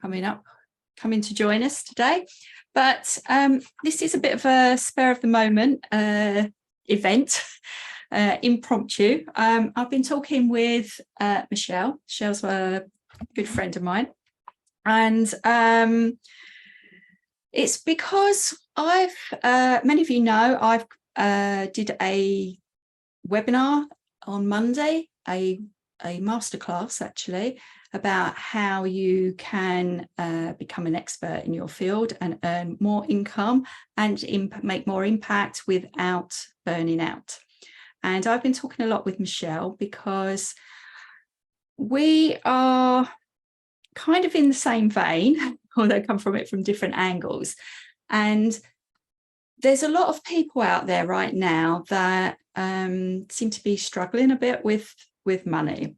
coming to join us today. But this is a bit of a spur of the moment event, impromptu. I've been talking with Michelle. Michelle's a good friend of mine. And it's because many of you know, I've did a webinar on Monday, a masterclass actually, about how you can become an expert in your field and earn more income and make more impact without burning out. And I've been talking a lot with Michelle because we are kind of in the same vein, although come from it from different angles. And there's a lot of people out there right now that seem to be struggling a bit with money.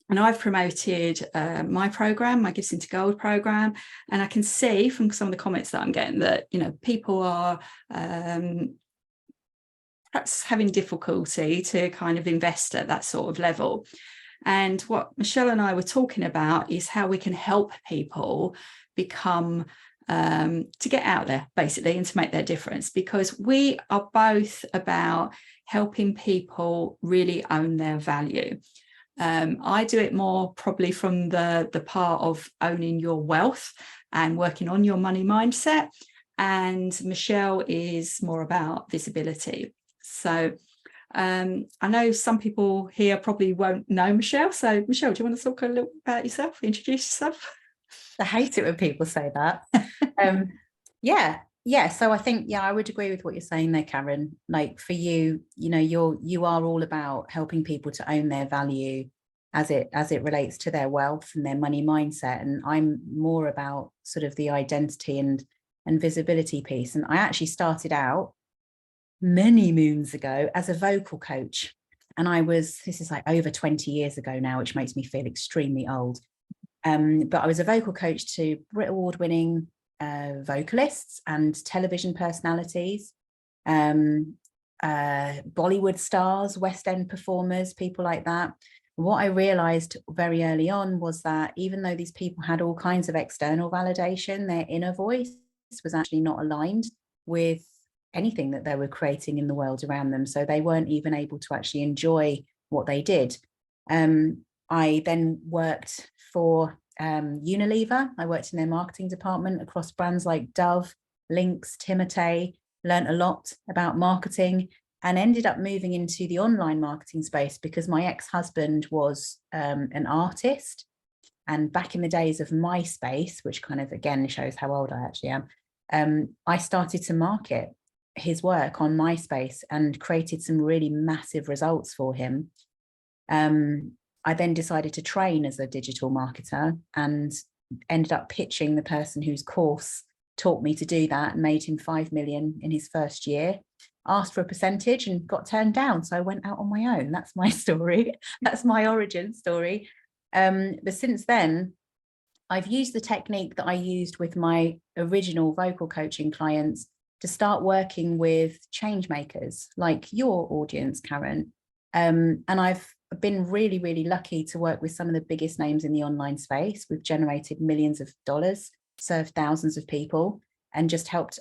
And I've promoted my program, my Gifts into Gold program, and I can see from some of the comments that I'm getting that, you know, people are perhaps having difficulty to kind of invest at that sort of level. And what Michelle and I were talking about is how we can help people become to get out there basically and to make their difference, because we are both about helping people really own their value. I do it more probably from the part of owning your wealth and working on your money mindset, and Michelle is more about visibility. So I know some people here probably won't know Michelle. So Michelle, do you want to talk a little about yourself, introduce yourself? I hate it when people say that. Yeah. So I think, I would agree with what you're saying there, Karen. Like for you, you are all about helping people to own their value as it relates to their wealth and their money mindset. And I'm more about sort of the identity and visibility piece. And I actually started out many moons ago as a vocal coach. And this is like over 20 years ago now, which makes me feel extremely old. But I was a vocal coach to Brit Award-winning vocalists and television personalities, Bollywood stars, West End performers, people like that. What I realized very early on was that even though these people had all kinds of external validation, their inner voice was actually not aligned with anything that they were creating in the world around them. So they weren't even able to actually enjoy what they did. I then worked for Unilever. I worked in their marketing department across brands like Dove, Lynx, Timotei, learned a lot about marketing and ended up moving into the online marketing space because my ex-husband was an artist. And back in the days of MySpace, which kind of, again, shows how old I actually am, I started to market his work on MySpace and created some really massive results for him. I then decided to train as a digital marketer and ended up pitching the person whose course taught me to do that and made him 5 million in his first year, asked for a percentage and got turned down. So I went out on my own. That's my story. That's my origin story. But since then, I've used the technique that I used with my original vocal coaching clients to start working with change makers like your audience, Karen. And I've been really, really lucky to work with some of the biggest names in the online space. We've generated millions of dollars, served thousands of people, and just helped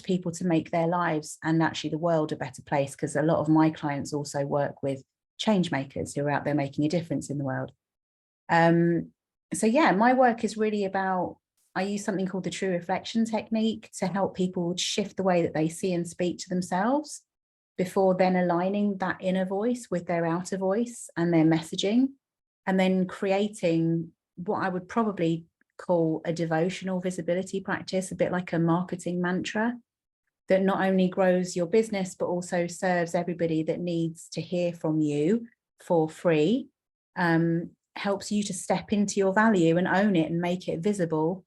people to make their lives and actually the world a better place, because a lot of my clients also work with change makers who are out there making a difference in the world. So yeah, my work is really about, I use something called the true reflection technique to help people shift the way that they see and speak to themselves before then aligning that inner voice with their outer voice and their messaging, and then creating what I would probably call a devotional visibility practice, a bit like a marketing mantra that not only grows your business, but also serves everybody that needs to hear from you for free, helps you to step into your value and own it and make it visible,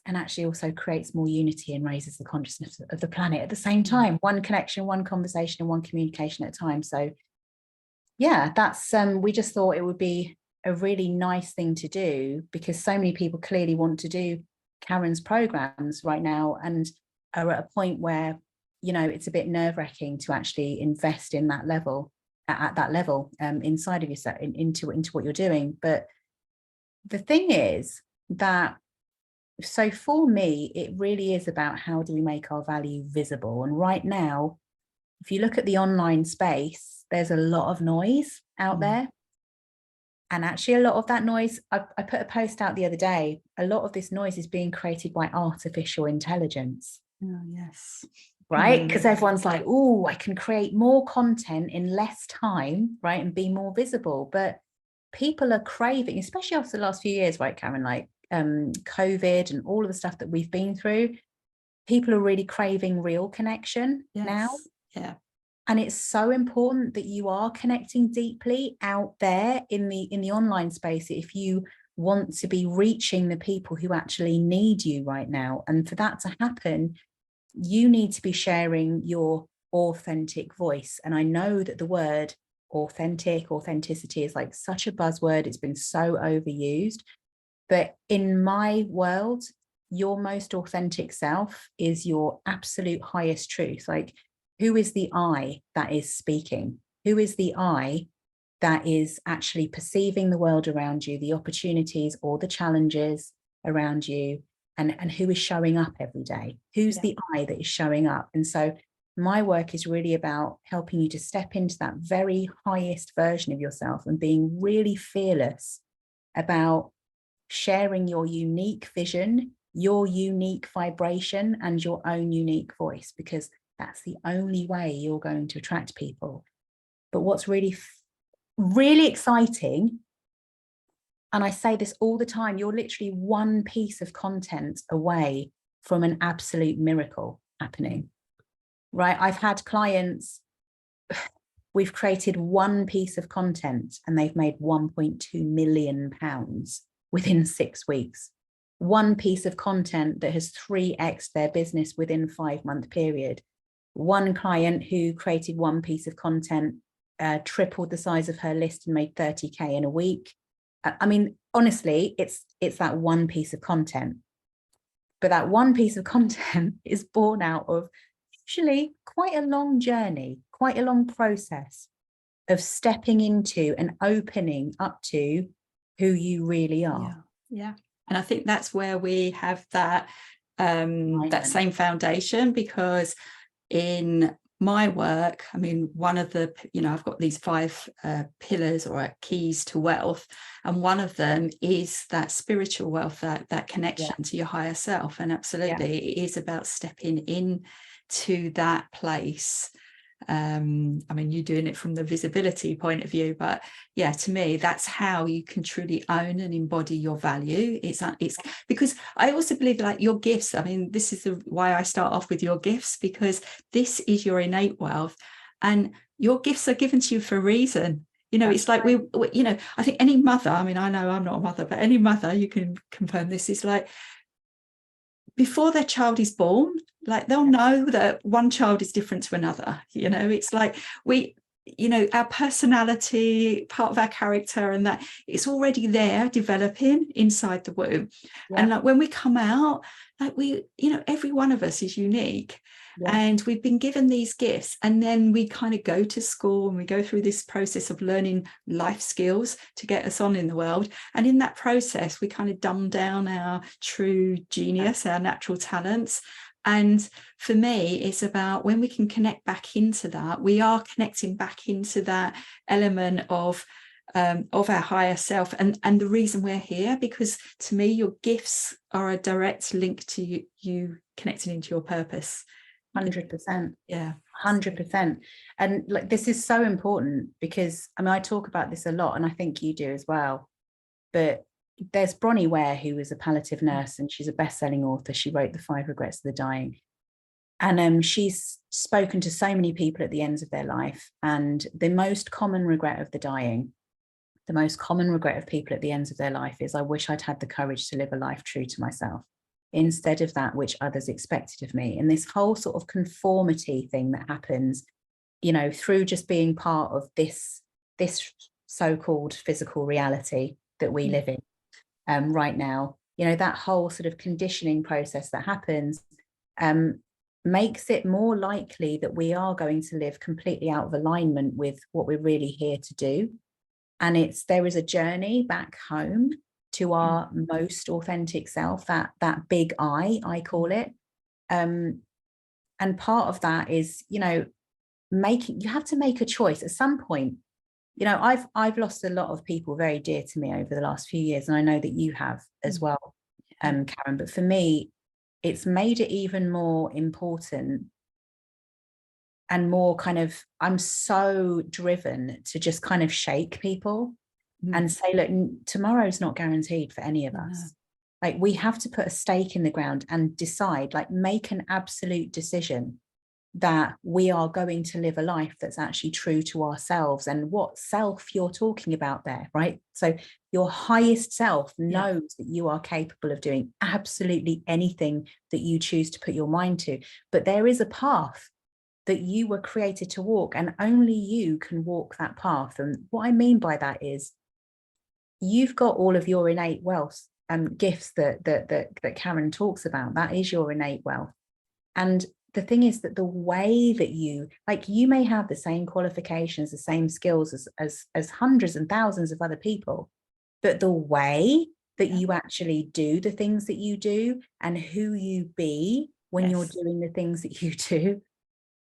and actually also creates more unity and raises the consciousness of the planet at the same time. One connection, one conversation, and one communication at a time. So yeah, that's we just thought it would be a really nice thing to do, because so many people clearly want to do Karen's programs right now and are at a point where, it's a bit nerve-wracking to actually invest in that level, at that level, inside of yourself, into what you're doing. But the thing is that So for me, it really is about how do we make our value visible? And right now, if you look at the online space, there's a lot of noise out there. And actually, a lot of that noise, I put a post out the other day, a lot of this noise is being created by artificial intelligence. Oh, yes. Right? Because everyone's like, oh, I can create more content in less time, right? And be more visible. But people are craving, especially after the last few years, right, Karen, like COVID and all of the stuff that we've been through, people are really craving real connection now. Yeah. And it's so important that you are connecting deeply out there in the online space if you want to be reaching the people who actually need you right now. And for that to happen, you need to be sharing your authentic voice. And I know that the word authenticity is like such a buzzword. It's been so overused. But in my world, your most authentic self is your absolute highest truth. Like, who is the I that is speaking? Who is the I that is actually perceiving the world around you, the opportunities or the challenges around you, and who is showing up every day? Who's the I that is showing up? And so my work is really about helping you to step into that very highest version of yourself and being really fearless about sharing your unique vision, your unique vibration, and your own unique voice, because that's the only way you're going to attract people. But what's really, really exciting, and I say this all the time, you're literally one piece of content away from an absolute miracle happening, right? I've had clients, we've created one piece of content and they've made £1.2 million within 6 weeks. One piece of content that has 3x their business within a 5-month period. One client who created one piece of content, tripled the size of her list and made 30K in a week. I mean, honestly, it's that one piece of content. But that one piece of content is born out of usually quite a long journey, quite a long process of stepping into and opening up to who you really are. Yeah. And I think that's where we have that that same foundation, because in my work, I mean, one of the, I've got these 5 pillars or keys to wealth, and one of them is that spiritual wealth, that connection to your higher self. And absolutely, it is about stepping in to that place. I mean, you're doing it from the visibility point of view, but yeah, to me, that's how you can truly own and embody your value. It's because I also believe, like, your gifts, I mean, this is why I start off with your gifts, because this is your innate wealth, and your gifts are given to you for a reason. It's like we I think any mother, I mean, I know I'm not a mother, but any mother, you can confirm this, is like, before their child is born, like, they'll know that one child is different to another. It's like our personality, part of our character, and that it's already there developing inside the womb. And like, when we come out, like, every one of us is unique. And we've been given these gifts, and then we kind of go to school and we go through this process of learning life skills to get us on in the world. And in that process, we kind of dumb down our true genius, our natural talents. And for me, it's about when we can connect back into that, we are connecting back into that element of our higher self, and the reason we're here. Because to me, your gifts are a direct link to you connecting into your purpose. 100%. Yeah, 100%. And like, this is so important, because I mean, I talk about this a lot, and I think you do as well. But there's Bronnie Ware, who was a palliative nurse, and she's a best-selling author. She wrote The 5 Regrets of the Dying. And she's spoken to so many people at the ends of their life. And the most common regret of the dying, the most common regret of people at the ends of their life is, I wish I'd had the courage to live a life true to myself, instead of that which others expected of me. And this whole sort of conformity thing that happens, through just being part of this so-called physical reality that we live in right now, that whole sort of conditioning process that happens makes it more likely that we are going to live completely out of alignment with what we're really here to do. And there is a journey back home to our most authentic self, that big I call it. And part of that is, you know, you have to make a choice at some point. You know, I've lost a lot of people very dear to me over the last few years, and I know that you have as well, Karen. But for me, it's made it even more important and more kind of, I'm so driven to just kind of shake people and say, look, tomorrow's not guaranteed for any of us. Like, we have to put a stake in the ground and decide, like, make an absolute decision that we are going to live a life that's actually true to ourselves. And what self you're talking about there, right? So your highest self knows that you are capable of doing absolutely anything that you choose to put your mind to. But there is a path that you were created to walk, and only you can walk that path. And what I mean by that is, you've got all of your innate wealth and gifts that Karen talks about. That is your innate wealth. And the thing is that the way that you may have the same qualifications, the same skills as hundreds and thousands of other people, but the way that you actually do the things that you do and who you be when you're doing the things that you do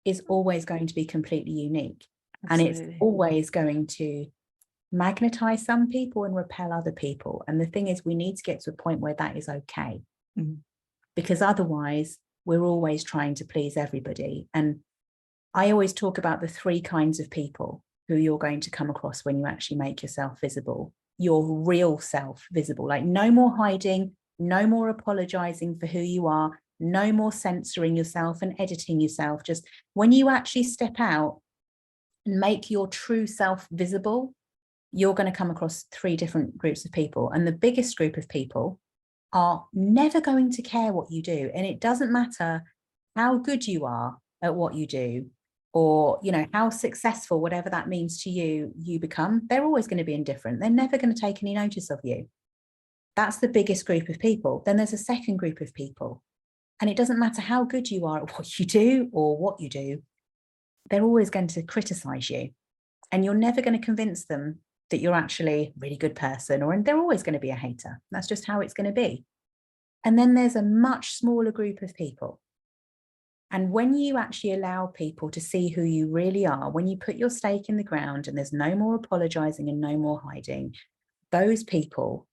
is always going to be completely unique. Absolutely. And it's always going to magnetize some people and repel other people. And the thing is, we need to get to a point where that is okay, because otherwise we're always trying to please everybody. And I always talk about the 3 kinds of people who you're going to come across when you actually make yourself visible, your real self visible. Like, no more hiding, no more apologizing for who you are, no more censoring yourself and editing yourself. Just when you actually step out and make your true self visible, you're going to come across 3 different groups of people. And the biggest group of people are never going to care what you do. And it doesn't matter how good you are at what you do, or, you know, how successful, whatever that means to you, you become. They're always going to be indifferent. They're never going to take any notice of you. That's the biggest group of people. Then there's a second group of people. And it doesn't matter how good you are at what you do or what you do, they're always going to criticize you. And you're never going to convince them that you're actually a really good person, and they're always going to be a hater. That's just how it's going to be. And then there's a much smaller group of people. And when you actually allow people to see who you really are, when you put your stake in the ground and there's no more apologizing and no more hiding, those people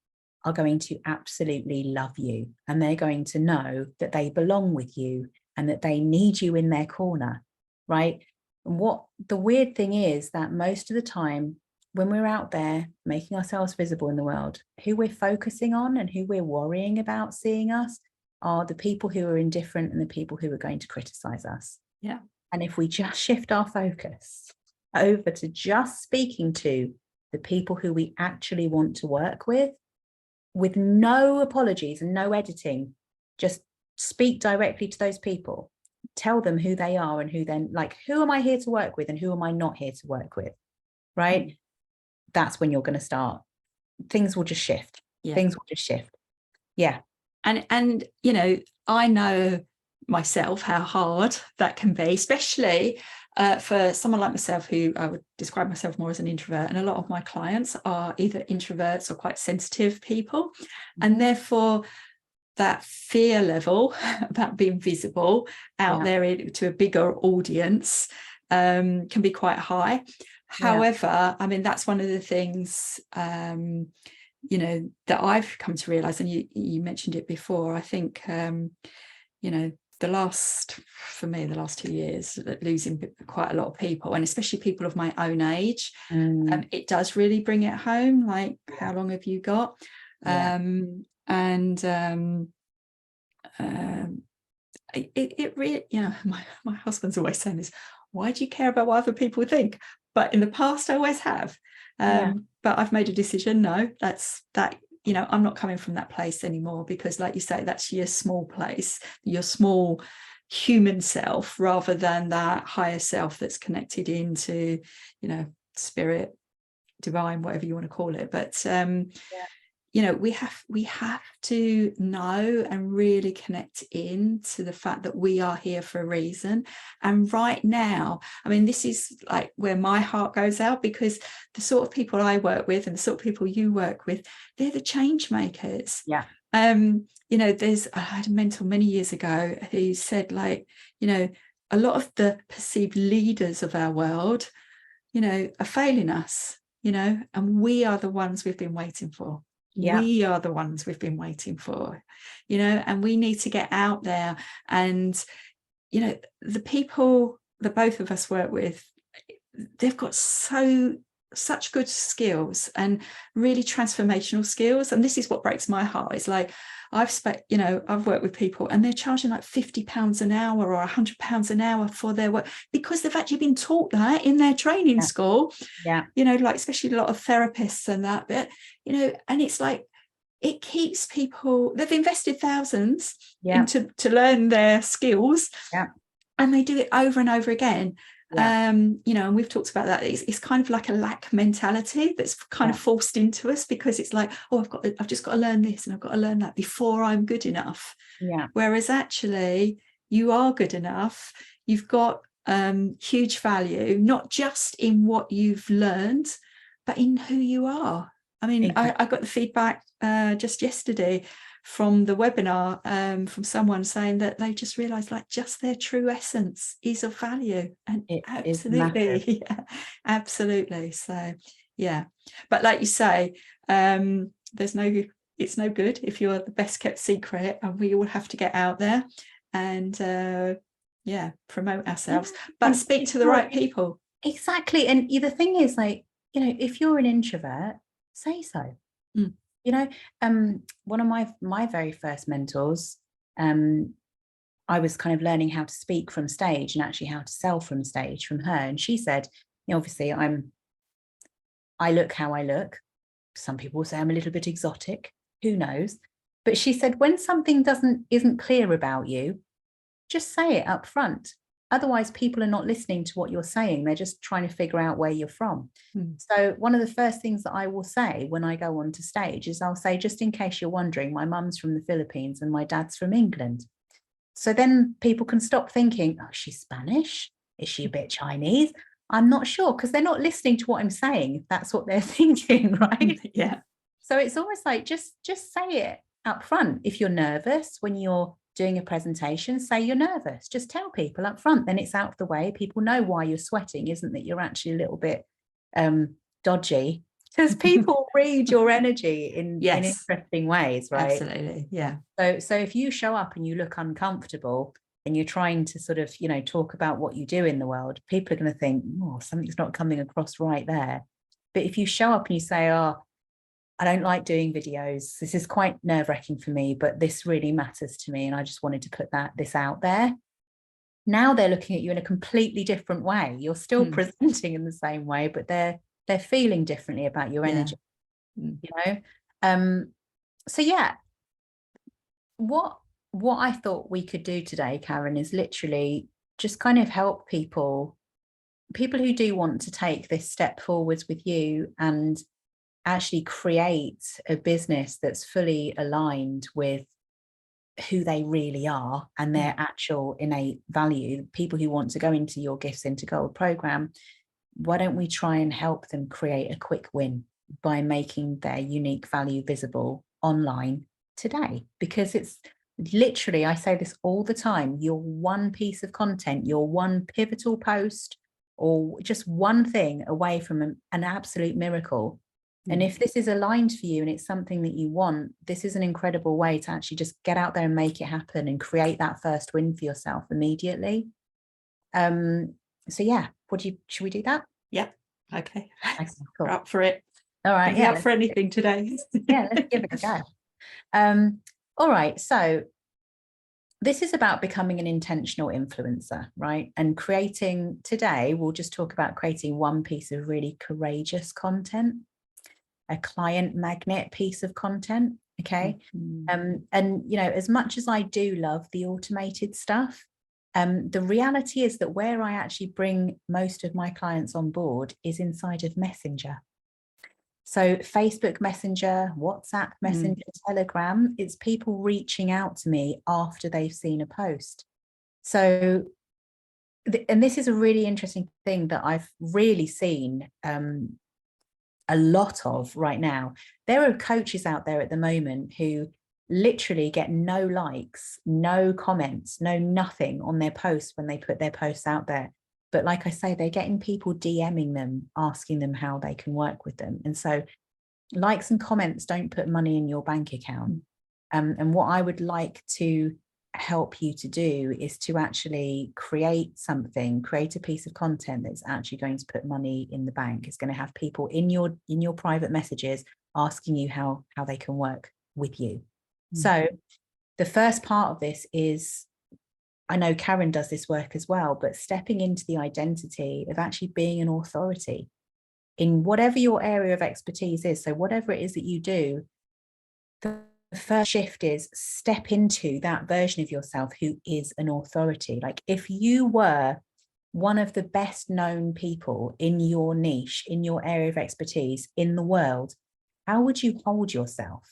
are going to absolutely love you. And they're going to know that they belong with you and that they need you in their corner, right? And what the weird thing is that most of the time, when we're out there making ourselves visible in the world, who we're focusing on and who we're worrying about seeing us are the people who are indifferent and the people who are going to criticize us. Yeah. And if we just shift our focus over to just speaking to the people who we actually want to work with no apologies and no editing, just speak directly to those people, tell them who they are and who then, like, who am I here to work with and who am I not here to work with, right? That's when you're going to start. Things will just shift. Things will just shift. Yeah. And you know, I know myself how hard that can be, especially for someone like myself, who I would describe myself more as an introvert. And a lot of my clients are either introverts or quite sensitive people. And therefore, that fear level about being visible out there to a bigger audience can be quite high. However, I mean, that's one of the things, you know, that I've come to realize, and you mentioned it before. I think, you know, the last 2 years, losing quite a lot of people, and especially people of my own age, it does really bring it home. Like, how long have you got? It really, you know, my husband's always saying this, why do you care about what other people think? But in the past, I always have. But I've made a decision. No, you know, I'm not coming from that place anymore, because, like you say, that's your small place, your small human self, rather than that higher self that's connected into, you know, spirit, divine, whatever you want to call it. But you know, we have to know and really connect in to the fact that we are here for a reason. And right now, I mean, this is like where my heart goes out, because the sort of people I work with and the sort of people you work with, they're the change makers. Yeah. You know, I had a mentor many years ago who said, like, you know, a lot of the perceived leaders of our world, you know, are failing us, you know, and we are the ones we've been waiting for. Yeah. We are the ones we've been waiting for, you know, and we need to get out there. And, you know, the people that both of us work with, they've got such good skills and really transformational skills. And this is what breaks my heart. It's like, you know, I've worked with people and they're charging like £50 an hour or £100 an hour for their work, because they've actually been taught that in their training school. Yeah. You know, like especially a lot of therapists and that bit, you know, and it's like, it keeps people, they've invested thousands into to learn their skills, and they do it over and over again. You know, and we've talked about that. It's kind of like a lack mentality that's kind of forced into us, because it's like, oh, I've just got to learn this and I've got to learn that before I'm good enough. Whereas actually you are good enough. You've got huge value, not just in what you've learned, but in who you are. I mean, I got the feedback just yesterday from the webinar from someone saying that they just realized, like, just their true essence is of value. And it absolutely, absolutely. So but like you say, it's no good if you're the best kept secret, and we all have to get out there and promote ourselves, but speak to the right people. Exactly. And the thing is, like, you know, if you're an introvert, say so. You know, one of my very first mentors, I was kind of learning how to speak from stage and actually how to sell from stage from her. And she said, you know, obviously I look how I look. Some people say I'm a little bit exotic, who knows? But she said, when something isn't clear about you, just say it up front. Otherwise, people are not listening to what you're saying. They're just trying to figure out where you're from. So one of the first things that I will say when I go onto stage is I'll say, just in case you're wondering, my mum's from the Philippines and my dad's from England. So then people can stop thinking, oh, she's Spanish? Is she a bit Chinese? I'm not sure, because they're not listening to what I'm saying, if that's what they're thinking, right? Yeah. So it's almost like, just say it up front. If you're nervous when you're doing a presentation, say you're nervous. Just tell people up front, then it's out of the way. People know why you're sweating, isn't that you're actually a little bit dodgy, because people read your energy in interesting ways, right? Absolutely. Yeah. So if you show up and you look uncomfortable and you're trying to sort of, you know, talk about what you do in the world, people are going to think, oh, something's not coming across right there. But if you show up and you say, oh, I don't like doing videos, this is quite nerve-wracking for me, but this really matters to me, and I just wanted to put this out there. Now they're looking at you in a completely different way. You're still presenting in the same way, but they're feeling differently about your energy. You know? So what I thought we could do today, Karen, is literally just kind of help people who do want to take this step forwards with you and actually create a business that's fully aligned with who they really are and their actual innate value. People who want to go into your Gifts into Gold program, why don't we try and help them create a quick win by making their unique value visible online today? Because it's literally, I say this all the time, your one piece of content, your one pivotal post, or just one thing away from an absolute miracle. And if this is aligned for you and it's something that you want, this is an incredible way to actually just get out there and make it happen and create that first win for yourself immediately. So should we do that? Yeah. Okay. Cool. We're up for it. All right. Up for anything today. Let's give it a go. All right. So this is about becoming an intentional influencer, right? And today, we'll just talk about creating one piece of really courageous content, a client magnet piece of content. Okay. And, you know, as much as I do love the automated stuff, the reality is that where I actually bring most of my clients on board is inside of Messenger. So Facebook Messenger, WhatsApp Messenger, Telegram, it's people reaching out to me after they've seen a post. So, and this is a really interesting thing that I've really seen a lot of right now. There are coaches out there at the moment who literally get no likes, no comments, no nothing on their posts when they put their posts out there. But like I say, they're getting people DMing them, asking them how they can work with them. And so likes and comments don't put money in your bank account. And what I would like to help you to do is to actually create a piece of content that's actually going to put money in the bank. It's going to have people in your private messages asking you how they can work with you. So the first part of this is, I know Karen does this work as well, but stepping into the identity of actually being an authority in whatever your area of expertise is. So whatever it is that you do, the first shift is step into that version of yourself who is an authority. Like if you were one of the best known people in your niche, in your area of expertise in the world, how would you hold yourself?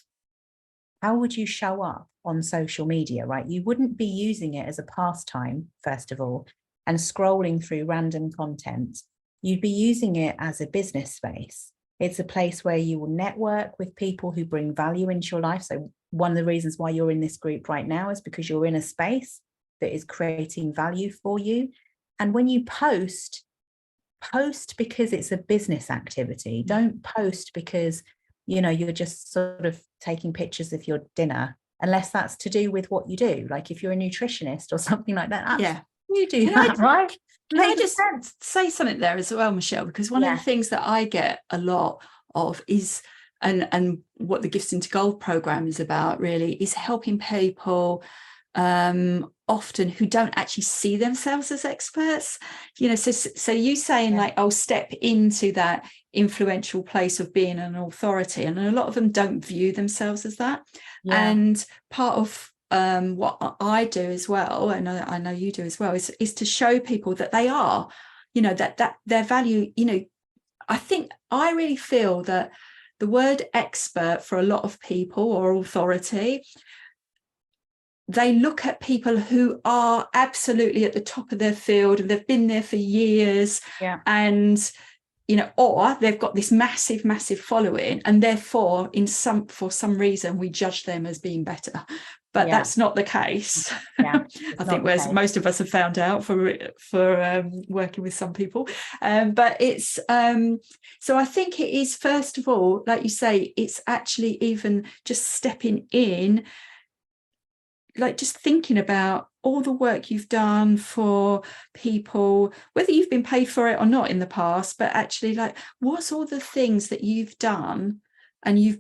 How would you show up on social media, right? You wouldn't be using it as a pastime, first of all, and scrolling through random content. You'd be using it as a business space. It's a place where you will network with people who bring value into your life. So one of the reasons why you're in this group right now is because you're in a space that is creating value for you. And when you post because it's a business activity. Don't post because, you know, you're just sort of taking pictures of your dinner, unless that's to do with what you do. Like if you're a nutritionist or something like that, you do that, right? Can I just say something there as well, Michelle? Because one of the things that I get a lot of is, and what the Gifts into Gold program is about really, is helping people often who don't actually see themselves as experts. You know, so you saying like, oh, step into that influential place of being an authority, and a lot of them don't view themselves as that. And part of what I do as well, and I know you do as well, is to show people that they are, you know, that their value, you know. I really feel that the word expert for a lot of people, or authority, they look at people who are absolutely at the top of their field and they've been there for years, and you know, or they've got this massive following, and therefore for some reason we judge them as being better. But that's not the case. I think most of us have found out for working with some people. But it's so I think it is, first of all, like you say, it's actually even just stepping in, like just thinking about all the work you've done for people, whether you've been paid for it or not in the past, but actually like, what's all the things that you've done and you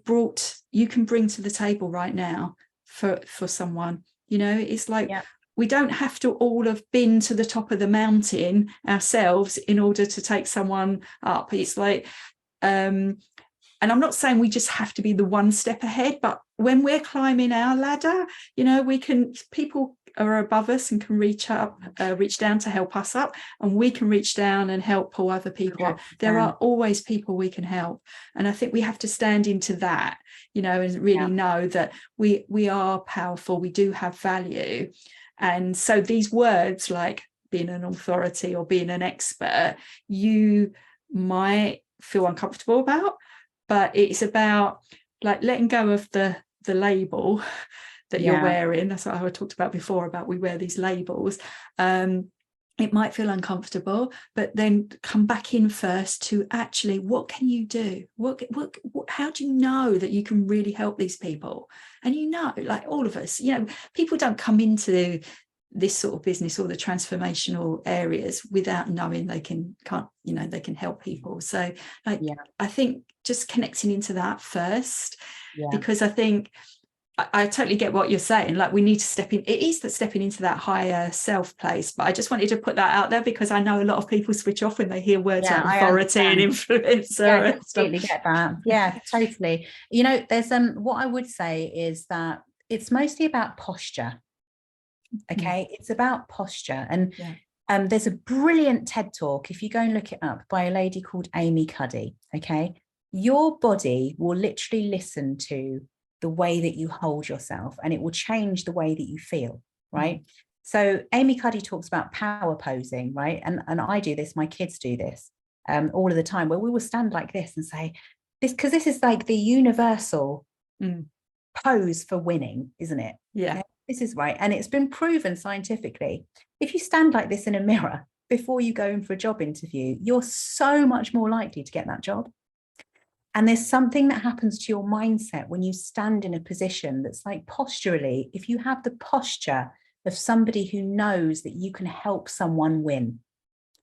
can bring to the table right now for someone. You know, it's like, we don't have to all have been to the top of the mountain ourselves in order to take someone up. It's like, and I'm not saying we just have to be the one step ahead, but when we're climbing our ladder, you know, people are above us and can reach down to help us up, and we can reach down and help pull other people up. There are always people we can help. And I think we have to stand into that, you know, and really know that we are powerful, we do have value. And so these words like being an authority or being an expert, you might feel uncomfortable about, but it's about like letting go of the label that you're wearing. That's what I talked about before, about we wear these labels. It might feel uncomfortable, but then come back in first to actually, what can you do? What how do you know that you can really help these people? And you know, like all of us, you know, people don't come into this sort of business or the transformational areas without knowing they can help people. So like, I think just connecting into that first, because I think I totally get what you're saying. Like we need to step in. It is that stepping into that higher self place. But I just wanted to put that out there because I know a lot of people switch off when they hear words like authority and influencer. I completely get that. Yeah, totally. You know, there's what I would say is that it's mostly about posture. Okay, it's about posture. And there's a brilliant TED talk, if you go and look it up, by a lady called Amy Cuddy. Okay, your body will literally listen to the way that you hold yourself, and it will change the way that you feel, right? So Amy Cuddy talks about power posing, right? And I do this, my kids do this all of the time, where we will stand like this and say this, because this is like the universal pose for winning, isn't it? Yeah. This is right. And it's been proven scientifically. If you stand like this in a mirror before you go in for a job interview, you're so much more likely to get that job. And there's something that happens to your mindset when you stand in a position that's like posturally, if you have the posture of somebody who knows that you can help someone win,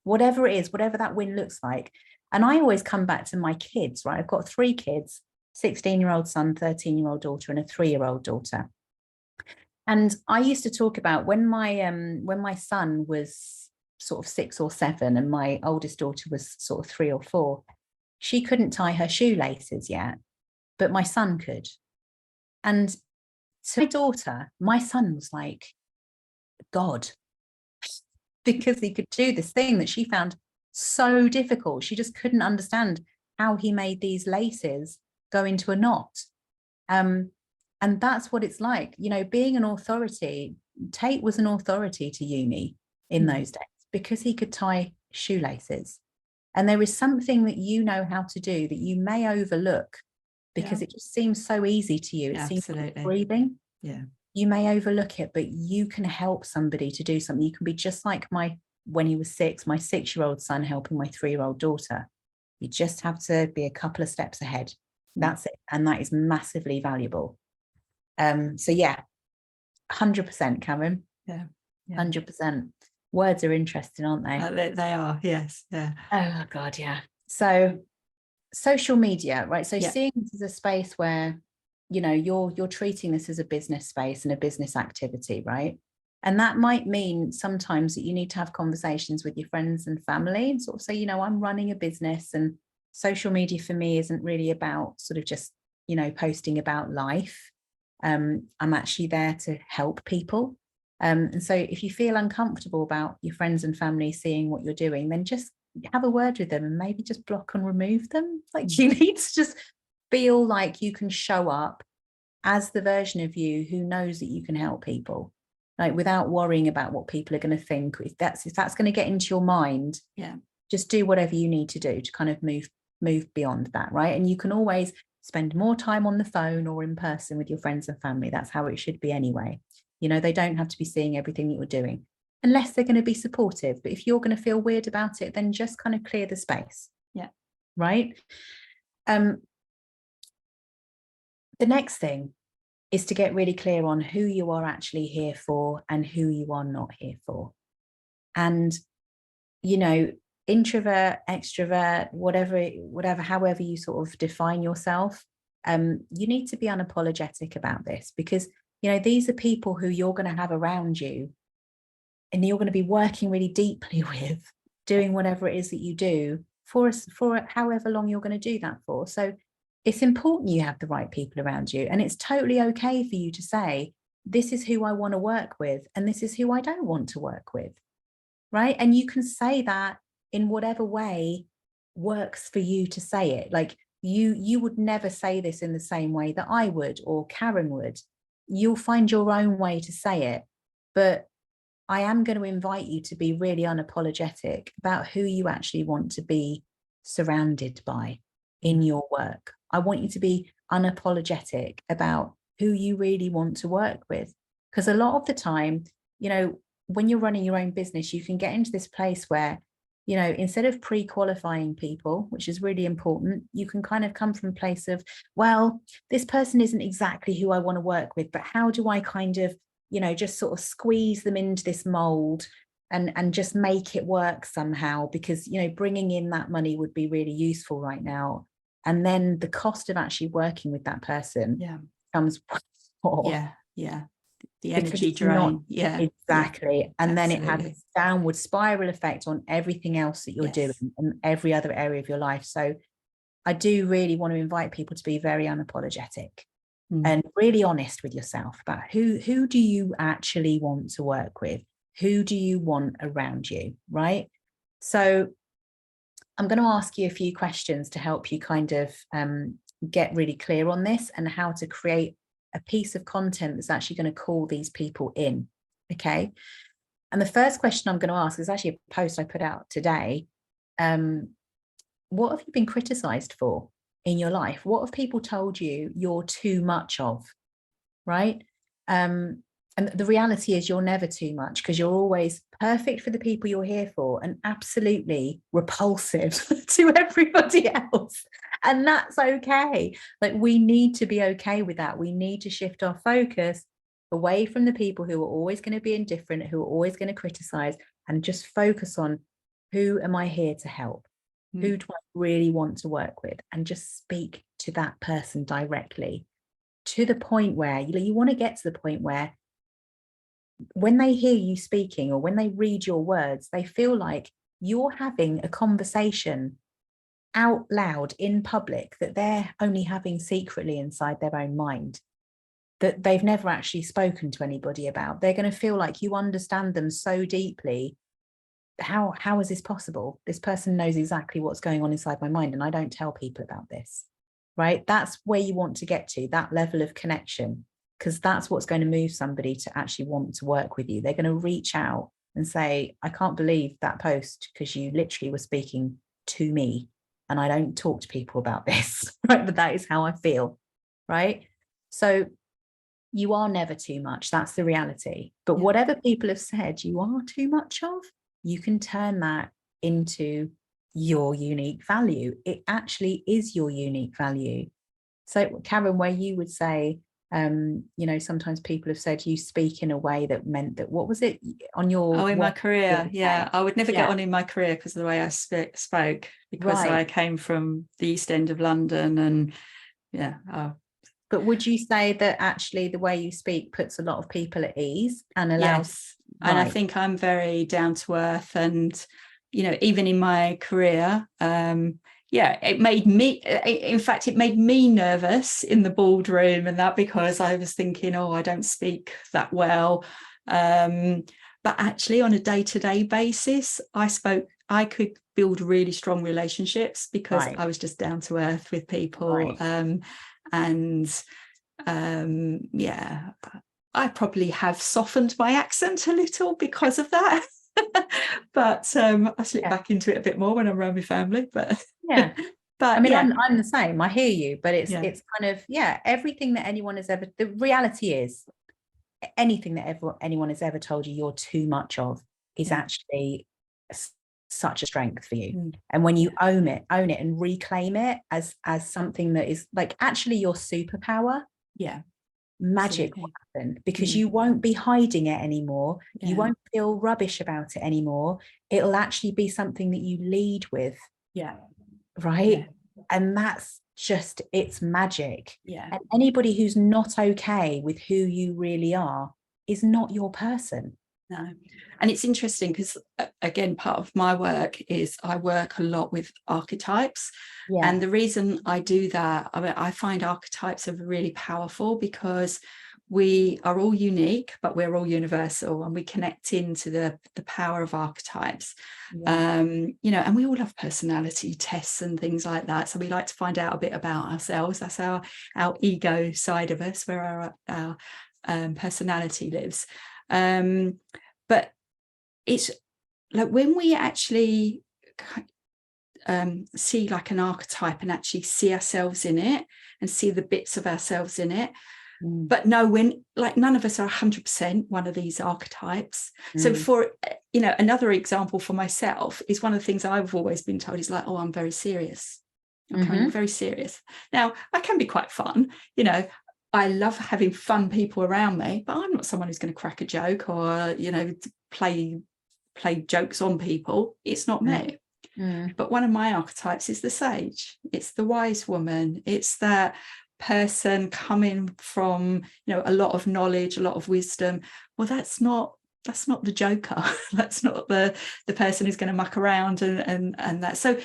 whatever it is, whatever that win looks like. And I always come back to my kids, right? I've got 3 kids, 16-year-old son, 13-year-old daughter, and a 3-year-old daughter. And I used to talk about when my son was sort of 6 or 7 and my oldest daughter was sort of 3 or 4, she couldn't tie her shoelaces yet, but my son could. And to my daughter, my son was like God, because he could do this thing that she found so difficult. She just couldn't understand how he made these laces go into a knot. And that's what it's like, you know, being an authority. Tate was an authority to uni in those days because he could tie shoelaces. And there is something that you know how to do that you may overlook because it just seems so easy to you. It seems like breathing. Yeah. You may overlook it, but you can help somebody to do something. You can be just like when he was 6, my 6-year-old son helping my 3-year-old daughter. You just have to be a couple of steps ahead. That's it. And that is massively valuable. So yeah, 100%, Karen. Yeah. 100%. Words are interesting, aren't they? They are, yes. Yeah. Oh God, yeah. So social media, right? So seeing this as a space where, you know, you're treating this as a business space and a business activity, right? And that might mean sometimes that you need to have conversations with your friends and family and sort of say, you know, I'm running a business, and social media for me isn't really about sort of just, you know, posting about life. I'm actually there to help people. And so if you feel uncomfortable about your friends and family seeing what you're doing, then just have a word with them and maybe just block and remove them. Like, you need to just feel like you can show up as the version of you who knows that you can help people, like without worrying about what people are going to think. If that's going to get into your mind, just do whatever you need to do to kind of move beyond that, right? And you can always spend more time on the phone or in person with your friends and family. That's how it should be anyway. You know, they don't have to be seeing everything that you're doing unless they're going to be supportive. But if you're going to feel weird about it, then just kind of clear the space. Yeah. Right. The next thing is to get really clear on who you are actually here for and who you are not here for. And, you know, introvert, extrovert, whatever, however you sort of define yourself, you need to be unapologetic about this, because, you know, these are people who you're going to have around you and you're going to be working really deeply with, doing whatever it is that you do for however long you're going to do that for. So it's important you have the right people around you, and it's totally okay for you to say, this is who I want to work with and this is who I don't want to work with, right? And you can say that in whatever way works for you to say it. Like you would never say this in the same way that I would or Karen would. You'll find your own way to say it, but I am going to invite you to be really unapologetic about who you actually want to be surrounded by in your work. I want you to be unapologetic about who you really want to work with. Because a lot of the time, you know, when you're running your own business, you can get into this place where, you know, instead of pre-qualifying people, which is really important, you can kind of come from a place of, well, this person isn't exactly who I want to work with, but how do I kind of, you know, just sort of squeeze them into this mold and just make it work somehow, because, you know, bringing in that money would be really useful right now. And then the cost of actually working with that person comes more. The energy drain. Exactly. And then it has a downward spiral effect on everything else that you're doing and every other area of your life. So I do really want to invite people to be very unapologetic and really honest with yourself about who do you actually want to work with? Who do you want around you, right? So I'm going to ask you a few questions to help you kind of get really clear on this and how to create a piece of content that's actually going to call these people in. Okay. And the first question I'm going to ask is actually a post I put out today. What have you been criticized for in your life? What have people told you you're too much of? Right. And the reality is you're never too much, because you're always perfect for the people you're here for and absolutely repulsive to everybody else. And that's okay. Like, we need to be okay with that. We need to shift our focus away from the people who are always going to be indifferent, who are always going to criticize, and just focus on, who am I here to help? Who do I really want to work with? And just speak to that person directly, to the point where you want to get to the point where when they hear you speaking or when they read your words, they feel like you're having a conversation out loud in public that they're only having secretly inside their own mind, that they've never actually spoken to anybody about. They're going to feel like you understand them so deeply. How is this possible? This person knows exactly what's going on inside my mind, and I don't tell people about this, right? That's where you want to get to, that level of connection, because that's what's going to move somebody to actually want to work with you. They're going to reach out and say, I can't believe that post, because you literally were speaking to me, and I don't talk to people about this, right? But that is how I feel, right? So you are never too much. That's the reality. But whatever people have said you are too much of, you can turn that into your unique value. It actually is your unique value. So Karen, where you would say, sometimes people have said you speak in a way that meant that, what was it on your in my career? Yeah, I would never get on in my career because of the way I spoke, because I came from the East End of London, and but would you say that actually the way you speak puts a lot of people at ease and allows? Yes. And I think I'm very down to earth, and even in my career, it made me nervous in the boardroom, and that because I was thinking, I don't speak that well. But actually, on a day-to-day basis, I could build really strong relationships because I was just down to earth with people. I probably have softened my accent a little because of that. But I slip back into it a bit more when I'm around my family. But but I mean, I'm the same. I hear you, but it's kind of everything that anyone has ever. The reality is, anything that anyone has ever told you you're too much of is actually such a strength for you. And when you own it and reclaim it as something that is like actually your superpower, magic will happen, because you won't be hiding it anymore. You won't feel rubbish about it anymore. It'll actually be something that you lead with. Right. And that's just, it's magic. And anybody who's not okay with who you really are is not your person. No. And it's interesting because, again, part of my work is I work a lot with archetypes. And the reason I do that, I find archetypes are really powerful because we are all unique, but we're all universal, and we connect into the power of archetypes. And we all have personality tests and things like that. So we like to find out a bit about ourselves. That's our ego side of us, where our personality lives. But it's like when we actually see like an archetype and actually see ourselves in it and see the bits of ourselves in it, but no, when like none of us are 100% one of these archetypes. So for another example for myself is, one of the things I've always been told is like, I'm very serious. I'm very serious. Now I can be quite fun, I love having fun people around me, but I'm not someone who's going to crack a joke or, play jokes on people. It's not me. But one of my archetypes is the sage. It's the wise woman. It's that person coming from, a lot of knowledge, a lot of wisdom. Well, that's not the joker. That's not the person who's going to muck around and that. So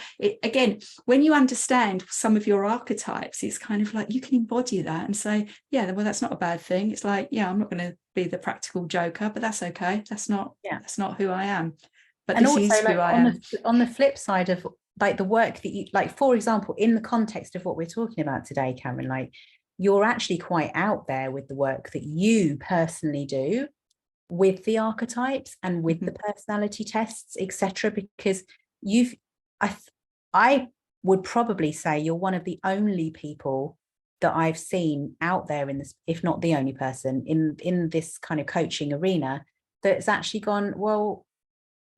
again, when you understand some of your archetypes, it's kind of like you can embody that and say, well, that's not a bad thing. It's like, I'm not going to be the practical joker, but that's okay. That's not who I am. But and this also, is who I am. On the flip side of like the work that you, like, for example, in the context of what we're talking about today, Karen, like, you're actually quite out there with the work that you personally do with the archetypes and with the personality tests, etc. Because I would probably say you're one of the only people that I've seen out there in this, if not the only person in this kind of coaching arena, that's actually gone, well,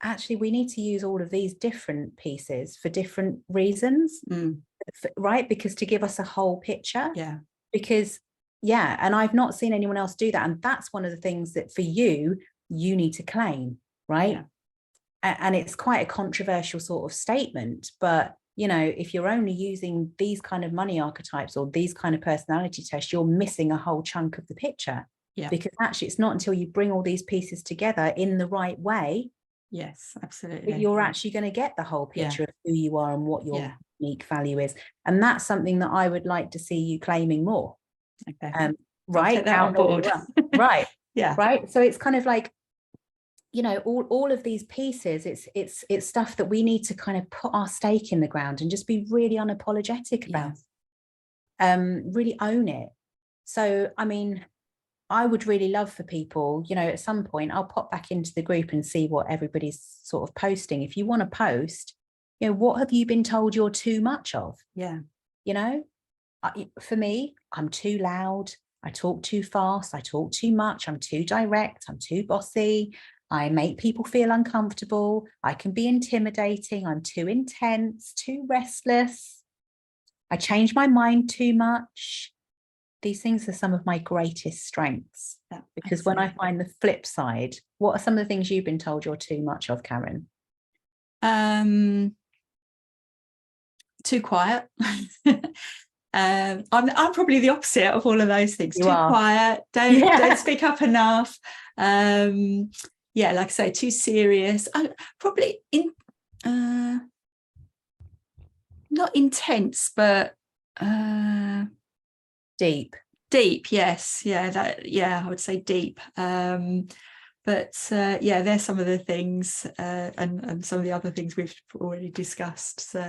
actually we need to use all of these different pieces for different reasons, right? Because to give us a whole picture. Yeah. Because and I've not seen anyone else do that, and that's one of the things that for you need to claim, right? And it's quite a controversial sort of statement, but if you're only using these kind of money archetypes or these kind of personality tests, you're missing a whole chunk of the picture. Because actually it's not until you bring all these pieces together in the right way, yes, absolutely, that you're actually going to get the whole picture of who you are and what your unique value is. And that's something that I would like to see you claiming more. Okay. Right, that on board. Right. Yeah. Right. So it's kind of like, all of these pieces, it's stuff that we need to kind of put our stake in the ground and just be really unapologetic about. Really own it. So I mean, I would really love for people, at some point I'll pop back into the group and see what everybody's sort of posting. If you want to post, what have you been told you're too much of? For me, I'm too loud, I talk too fast, I talk too much, I'm too direct, I'm too bossy, I make people feel uncomfortable, I can be intimidating, I'm too intense, too restless, I change my mind too much. These things are some of my greatest strengths, because when I find the flip side, what are some of the things you've been told you're too much of, Karen? Too quiet. I'm probably the opposite of all of those things. You too are. Quiet, don't speak up enough. Like I say, too serious. I probably not intense, but deep. Yes, I would say deep. But there's some of the things and some of the other things we've already discussed. So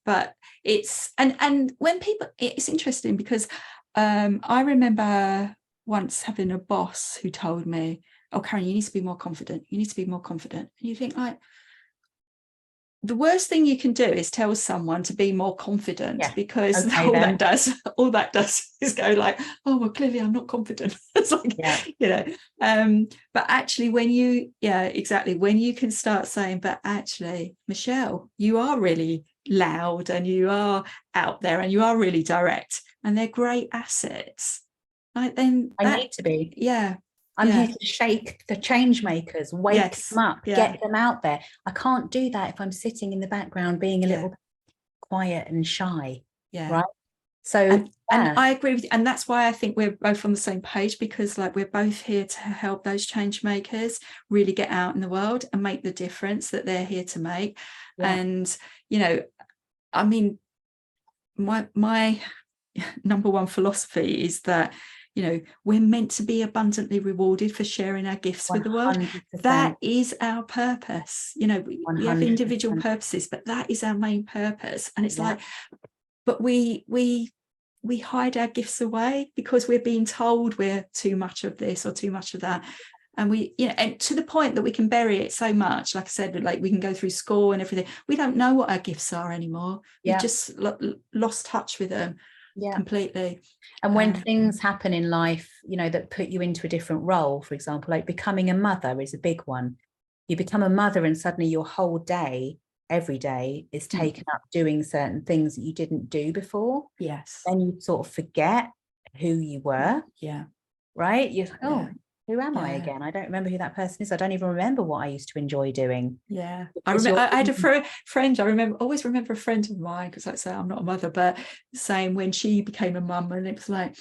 but it's and when people, it's interesting because I remember once having a boss who told me, "Oh, Karen, you need to be more confident. You need to be more confident." And you think, like, the worst thing you can do is tell someone to be more confident, because all that does is go like, oh, well, clearly I'm not confident. It's like, but actually when you can start saying, but actually, Michelle, you are really loud and you are out there and you are really direct, and they're great assets. Like, then I need to be. I'm here to shake the change makers, wake them up, get them out there. I can't do that if I'm sitting in the background being a little quiet and shy. Right. So and I agree with you. And that's why I think we're both on the same page, because like we're both here to help those change makers really get out in the world and make the difference that they're here to make. And, I mean, my number one philosophy is that, we're meant to be abundantly rewarded for sharing our gifts 100%. With the world. That is our purpose. We have individual purposes, but that is our main purpose. And it's like, but we hide our gifts away because we're being told we're too much of this or too much of that. And and to the point that we can bury it so much, like I said, like we can go through school and everything. We don't know what our gifts are anymore. We've just lost touch with them. Completely. And when things happen in life, that put you into a different role, for example, like becoming a mother is a big one. You become a mother and suddenly your whole day, every day, is taken up doing certain things that you didn't do before. Then you sort of forget who you were. Right. You're like, oh, who am I again? I don't remember who that person is. I don't even remember what I used to enjoy doing. I remember I had a friend. Always remember a friend of mine, because like I say, I'm not a mother, but saying when she became a mum, and it was like,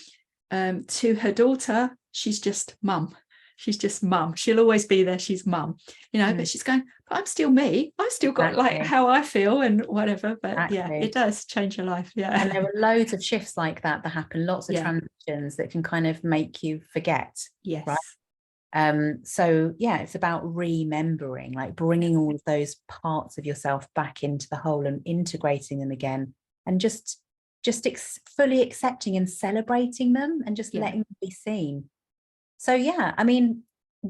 to her daughter, she's just mum. She's just mum. She'll always be there. She's mum, but she's going, but I'm still me. I've still got like how I feel and whatever. But it does change your life. And there are loads of shifts like that happen, lots of transitions that can kind of make you forget. Right. So yeah, it's about remembering, like bringing all of those parts of yourself back into the whole and integrating them again, and just fully accepting and celebrating them, and just letting them be seen. So yeah, I mean,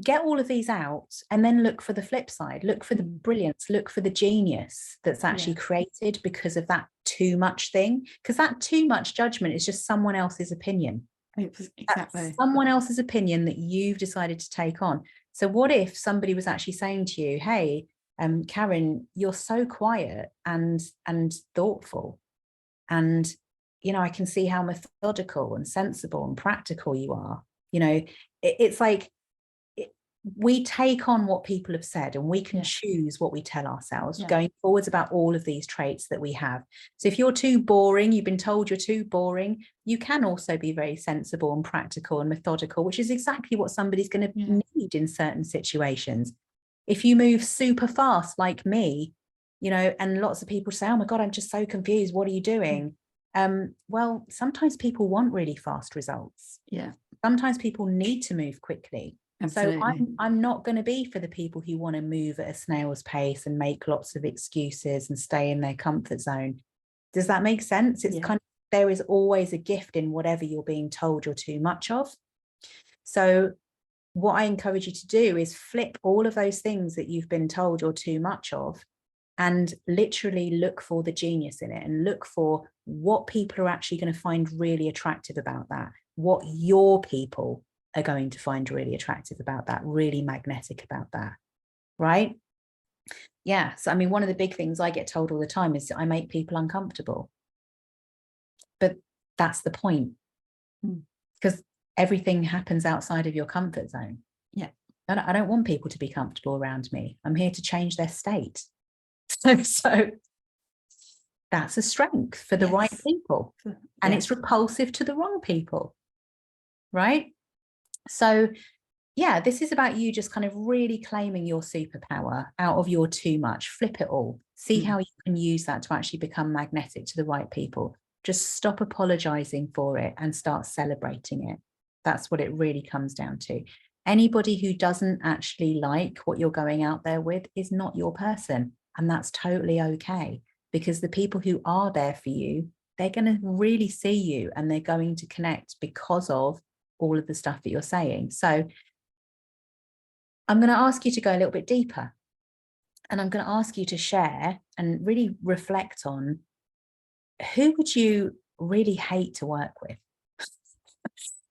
get all of these out and then look for the flip side, look for the brilliance, look for the genius that's actually created because of that too much thing. Because that too much judgment is just someone else's opinion. Exactly. That's someone else's opinion that you've decided to take on. So what if somebody was actually saying to you, hey, Karen, you're so quiet and thoughtful, and I can see how methodical and sensible and practical you are. It's like we take on what people have said, and we can choose what we tell ourselves going forwards about all of these traits that we have. So if you're too boring, you've been told you're too boring, you can also be very sensible and practical and methodical, which is exactly what somebody's going to need in certain situations. If you move super fast like me, and lots of people say, oh my God, I'm just so confused, what are you doing? Well, sometimes people want really fast results. Sometimes people need to move quickly. Absolutely. So I'm not going to be for the people who want to move at a snail's pace and make lots of excuses and stay in their comfort zone. Does that make sense? It's kind of, there is always a gift in whatever you're being told you're too much of. So what I encourage you to do is flip all of those things that you've been told you're too much of, and literally look for the genius in it, and look for what people are actually going to find really attractive about that, what your people are going to find really attractive about that, really magnetic about that, right? Yeah. So, I mean, one of the big things I get told all the time is that I make people uncomfortable. But that's the point, because everything happens outside of your comfort zone. Yeah. I don't want people to be comfortable around me. I'm here to change their state. So that's a strength for the right people, and it's repulsive to the wrong people, right? So yeah, this is about you just kind of really claiming your superpower out of your too much. Flip it all. See how you can use that to actually become magnetic to the right people. Just stop apologizing for it and start celebrating it. That's what it really comes down to. Anybody who doesn't actually like what you're going out there with is not your person. And that's totally okay, because the people who are there for you, they're going to really see you, and they're going to connect because of all of the stuff that you're saying. So I'm going to ask you to go a little bit deeper, and I'm going to ask you to share and really reflect on, who would you really hate to work with?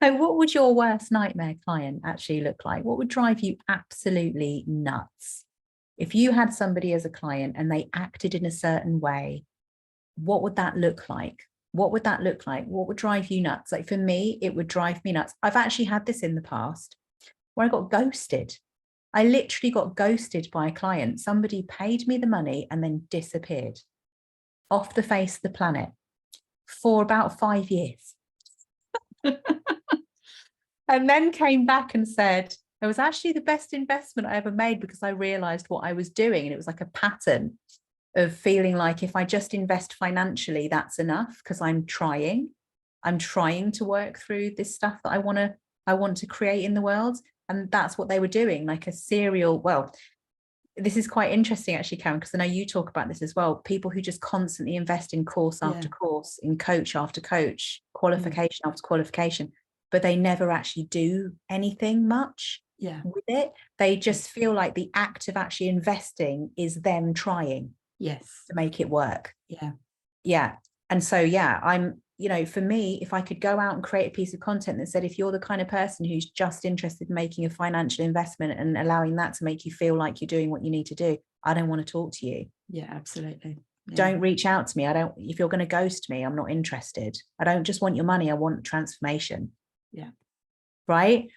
So what would your worst nightmare client actually look like? What would drive you absolutely nuts? If you had somebody as a client and they acted in a certain way, what would that look like? What would that look like? What would drive you nuts? Like for me, it would drive me nuts. I've actually had this in the past where I got ghosted. I literally got ghosted by a client. Somebody paid me the money and then disappeared off the face of the planet for about 5 years. And then came back and said, it was actually the best investment I ever made, because I realized what I was doing. And it was like a pattern of feeling like if I just invest financially, that's enough, because I'm trying to work through this stuff that I want to create in the world. And that's what they were doing, like a serial. Well, this is quite interesting actually, Karen, because I know you talk about this as well. People who just constantly invest in course after course, in coach after coach, qualification after qualification, but they never actually do anything much with it. They just feel like the act of actually investing is them trying to make it work. And so I'm, for me, if I could go out and create a piece of content that said, if you're the kind of person who's just interested in making a financial investment and allowing that to make you feel like you're doing what you need to do, I don't want to talk to you. Absolutely. Don't reach out to me. If you're going to ghost me, I'm not interested. I don't just want your money, I want transformation. Right.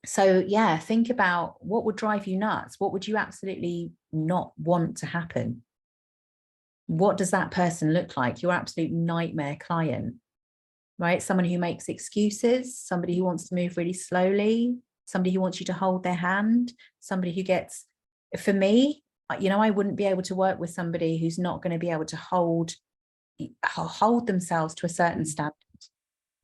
So think about what would drive you nuts. What would you absolutely not want to happen? What does that person look like? Your absolute nightmare client, right? Someone who makes excuses, somebody who wants to move really slowly, somebody who wants you to hold their hand, somebody who gets, for me, I wouldn't be able to work with somebody who's not going to be able to hold themselves to a certain standard,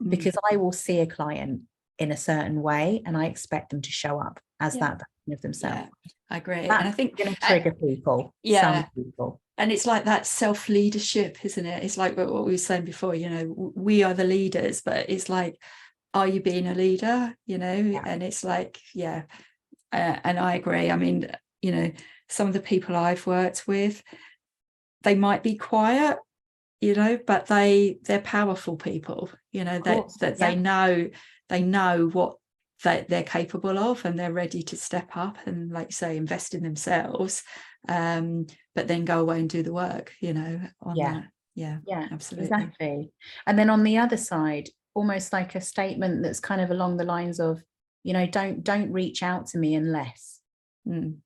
because I will see a client in a certain way, and I expect them to show up as that version of themselves. Yeah, I agree. That's and I think going to trigger people. Yeah. Some people. And it's like that self-leadership, isn't it? It's like what we were saying before, you know, we are the leaders, but it's like, are you being a leader? You know, and it's like, and I agree. I mean, you know, some of the people I've worked with, they might be quiet, you know, but they're powerful people, you know, that they know what they're capable of, and they're ready to step up and, like you say, invest in themselves, but then go away and do the work, you know, on that. Yeah, absolutely. Exactly. And then on the other side, almost like a statement that's kind of along the lines of, you know, don't reach out to me unless, you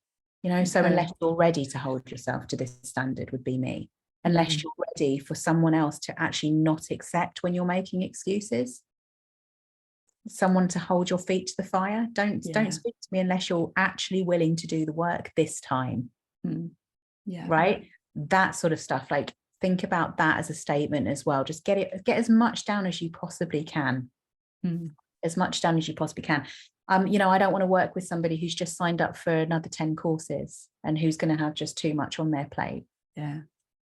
know, so unless you're ready to hold yourself to this standard would be me. Unless you're ready for someone else to actually not accept when you're making excuses, someone to hold your feet to the fire. Don't speak to me unless you're actually willing to do the work this time. Right? That sort of stuff. Like, think about that as a statement as well. Just get as much down as you possibly can. As much down as you possibly can. You know, I don't want to work with somebody who's just signed up for another 10 courses and who's going to have just too much on their plate.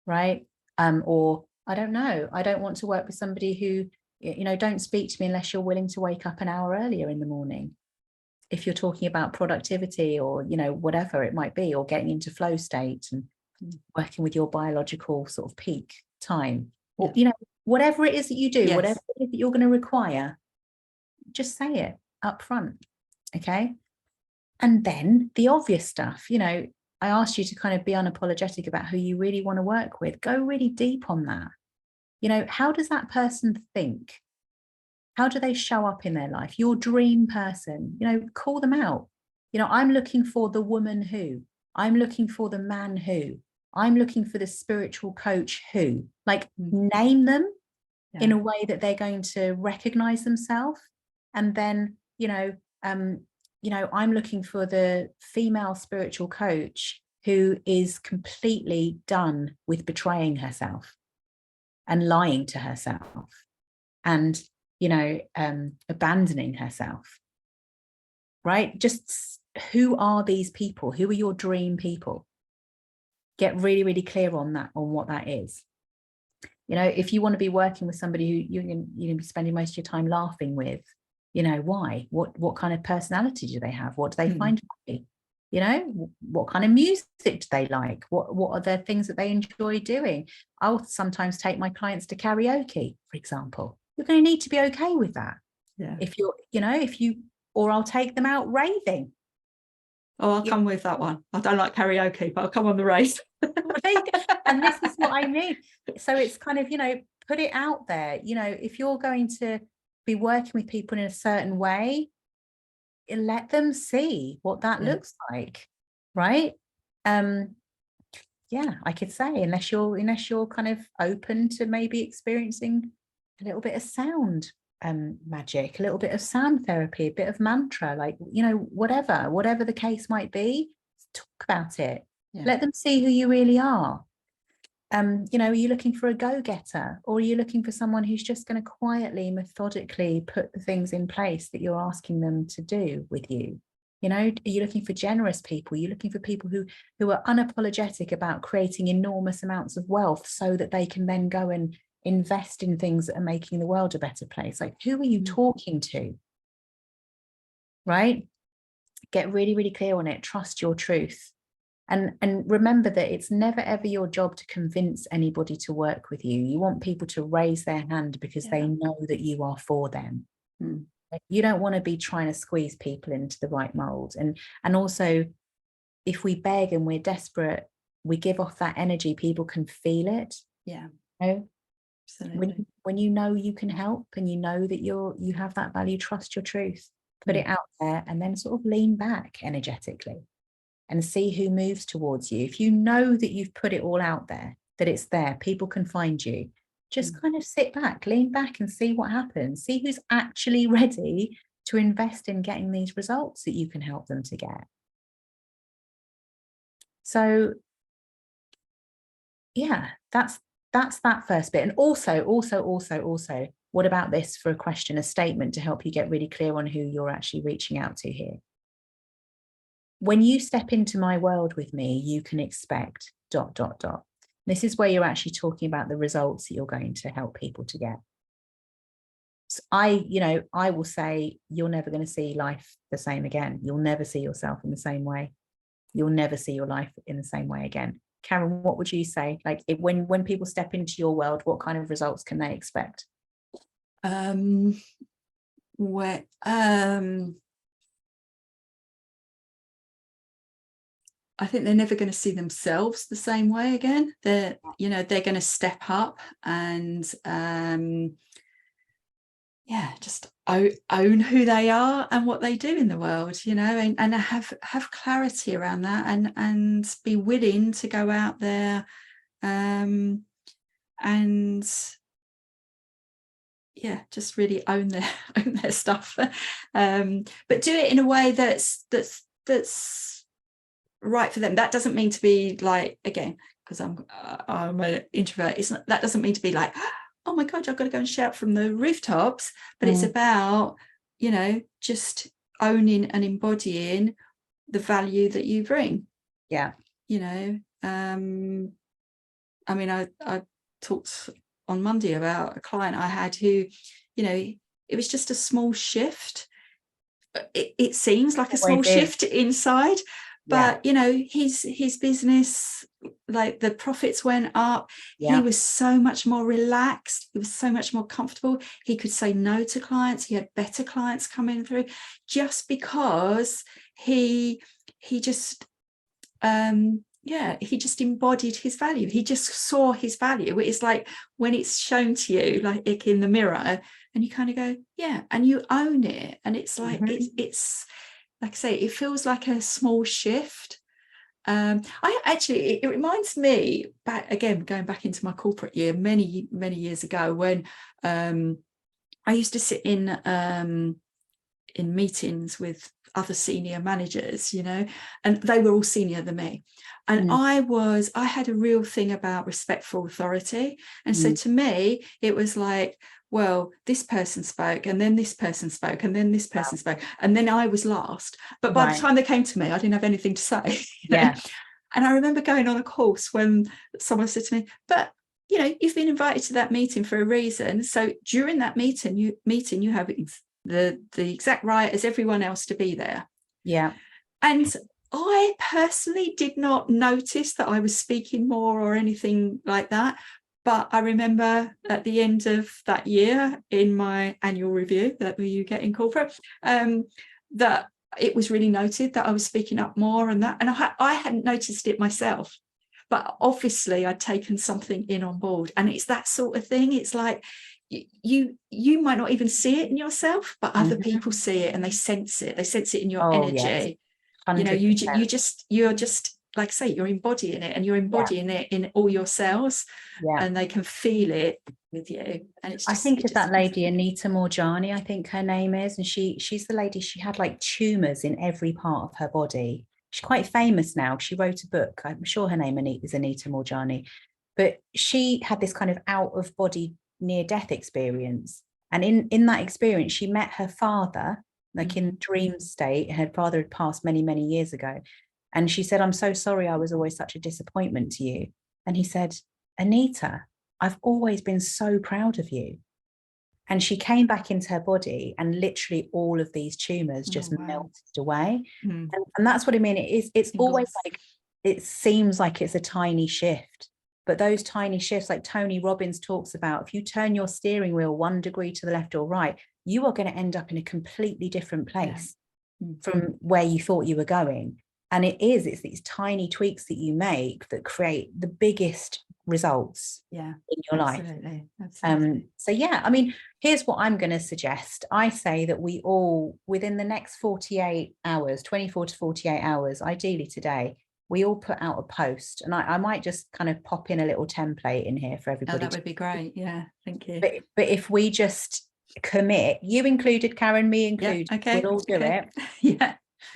Right. Or I don't know. I don't want to work with somebody who, you know, don't speak to me unless you're willing to wake up an hour earlier in the morning. If you're talking about productivity or, you know, whatever it might be, or getting into flow state and working with your biological sort of peak time, or, you know, whatever it is that you do, whatever it is that you're going to require, just say it up front. Okay. And then the obvious stuff, you know, I asked you to kind of be unapologetic about who you really want to work with. Go really deep on that. You know, how does that person think? How do they show up in their life? Your dream person, you know, call them out. You know, I'm looking for the woman who, I'm looking for the man who, I'm looking for the spiritual coach who, like, name them in a way that they're going to recognize themselves. And then, you know, I'm looking for the female spiritual coach who is completely done with betraying herself and lying to herself and, you know, abandoning herself. Right? Just who are these people? Who are your dream people? Get really, really clear on that, on what that is. You know, if you want to be working with somebody who you're going to be spending most of your time laughing with, you know, why? What kind of personality do they have? What do they find funny? You know, what kind of music do they like? What are the things that they enjoy doing? I'll sometimes take my clients to karaoke, for example. You're going to need to be okay with that. If you're, you know, or I'll take them out raving. Oh, I'll come with that one. I don't like karaoke, but I'll come on the race. And this is what I mean. So it's kind of, you know, put it out there. You know, if you're going to be working with people in a certain way, let them see what that looks like. Right. I could say, unless you're kind of open to maybe experiencing a little bit of sound magic, a little bit of sound therapy, a bit of mantra, like, you know, whatever the case might be, talk about it. Let them see who you really are. You know, are you looking for a go-getter, or are you looking for someone who's just going to quietly, methodically put the things in place that you're asking them to do with you? You know, are you looking for generous people? Are you looking for people who are unapologetic about creating enormous amounts of wealth so that they can then go and invest in things that are making the world a better place? Like, who are you talking to? Right? Get really, really clear on it. Trust your truth. And remember that it's never, ever your job to convince anybody to work with you. You want people to raise their hand because they know that you are for them. You don't want to be trying to squeeze people into the right mold. And also, if we beg and we're desperate, we give off that energy. People can feel it. You know? Absolutely. When you know you can help and you know that you have that value, trust your truth, put it out there, and then sort of lean back energetically and see who moves towards you. If you know that you've put it all out there, that it's there, people can find you, just kind of sit back, lean back and see what happens. See who's actually ready to invest in getting these results that you can help them to get. So yeah, that's that first bit. And also, What about this for a question, a statement to help you get really clear on who you're actually reaching out to here? When you step into my world with me, you can expect ... This is where you're actually talking about the results that you're going to help people to get. So I will say, you're never going to see life the same again. You'll never see yourself in the same way. You'll never see your life in the same way again. Karen, what would you say? Like, when people step into your world, what kind of results can they expect? I think they're never going to see themselves the same way again. They're going to step up and just own who they are and what they do in the world, and have clarity around that, and be willing to go out there and just really own their stuff, but do it in a way that's right for them. That doesn't mean to be like, again, because I'm an introvert, that doesn't mean to be like, oh my God, I've got to go and shout from the rooftops, but it's about just owning and embodying the value that you bring. I talked on Monday about a client I had who, it was just a small shift. It seems like a small shift inside, but his business, like, the profits went up. He was so much more relaxed. He was so much more comfortable. He could say no to clients. He had better clients coming through, just because he just he just embodied his value. He just saw his value. It's like when it's shown to you, like in the mirror, and you kind of go, and you own it. And it's like, it's like I say, it feels like a small shift. It reminds me back, again, going back into my corporate year, many years ago, when I used to sit in meetings with other senior managers, and they were all senior than me. And I had a real thing about respectful authority. And so to me, it was like, well, this person spoke, and then this person spoke, and then this person spoke, and then I was last. But by the time they came to me, I didn't have anything to say. And I remember going on a course when someone said to me, but you've been invited to that meeting for a reason. So during that meeting, you have the exact right as everyone else to be there. And I personally did not notice that I was speaking more or anything like that. But I remember at the end of that year, in my annual review that you get in corporate, that it was really noted that I was speaking up more, and I hadn't noticed it myself. But obviously I'd taken something in on board, and it's that sort of thing. It's like you might not even see it in yourself, but other people see it, and they sense it. They sense it in your energy. You're just like I say, you're embodying it, and you're embodying it in all your cells, and they can feel it with you. And it's just, I think of that lady, Anita Morjani, I think her name is, and she's the lady, she had like tumors in every part of her body. She's quite famous now. She wrote a book. I'm sure her name is Anita Morjani, but she had this kind of out of body near-death experience. And in that experience, she met her father, like in dream state. Her father had passed many years ago. And she said, I'm so sorry I was always such a disappointment to you. And he said, Anita, I've always been so proud of you. And she came back into her body, and literally all of these tumors just melted away. And that's what I mean. It's always like, it seems like it's a tiny shift, but those tiny shifts, like Tony Robbins talks about, if you turn your steering wheel 1 degree to the left or right, you are going to end up in a completely different place from where you thought you were going. And it's these tiny tweaks that you make that create the biggest results in your life. Absolutely. So I mean, here's what I'm going to suggest. I say that we all, within the next 48 hours, 24 to 48 hours, ideally today, we all put out a post, and I might just kind of pop in a little template in here for everybody. That would be great. Thank you. But if we just commit, you included, Karen, me included, we'll all do it.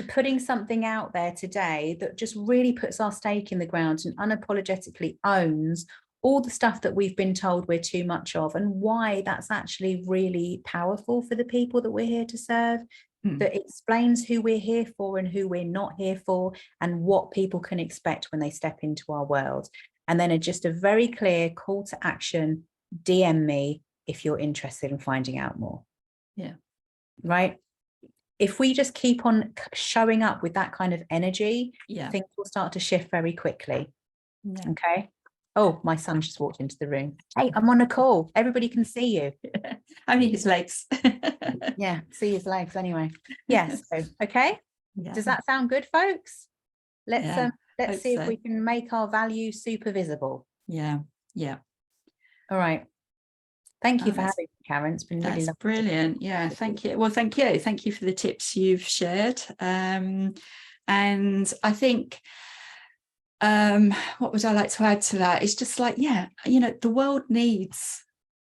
Putting something out there today that just really puts our stake in the ground and unapologetically owns all the stuff that we've been told we're too much of, and why that's actually really powerful for the people that we're here to serve. That explains who we're here for and who we're not here for, and what people can expect when they step into our world. And then just a very clear call to action: DM me if you're interested in finding out more. Yeah. Right. If we just keep on showing up with that kind of energy, things will start to shift very quickly. Yeah. Okay. Oh, my son just walked into the room. Hey, I'm on a call. Everybody can see you. Only his legs. Yeah, see his legs anyway. Yes. So, okay. Yeah. Does that sound good, folks? Let's see if so. we can make our values super visible. Yeah. All right. Thank you for having me, Karen. It's been really lovely. Brilliant. Yeah, thank you. Well, thank you. Thank you for the tips you've shared. And I think what would I like to add to that? It's just like, the world needs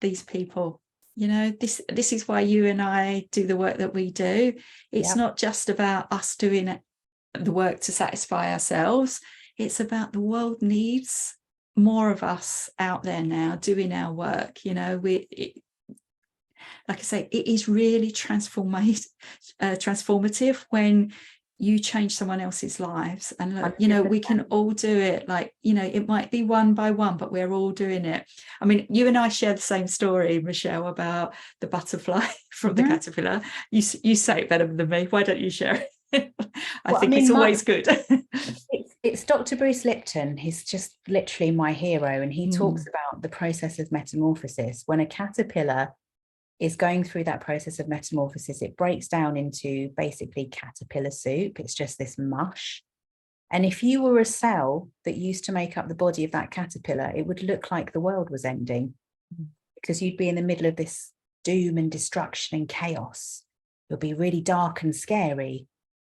these people. This is why you and I do the work that we do. It's not just about us doing the work to satisfy ourselves. It's about the world needs more of us out there now doing our work. Like I say, it is really transformative when you change someone else's lives. And look, 100%. we can all do it. Like, it might be one by one, but we're all doing it. I mean, you and I share the same story, Michelle, about the butterfly from the caterpillar. You say it better than me. Why don't you share it? I think it's always good. It's Dr. Bruce Lipton. He's just literally my hero. And he talks about the process of metamorphosis. When a caterpillar is going through that process of metamorphosis, it breaks down into basically caterpillar soup. It's just this mush. And if you were a cell that used to make up the body of that caterpillar, it would look like the world was ending, because you'd be in the middle of this doom and destruction and chaos. It'll be really dark and scary.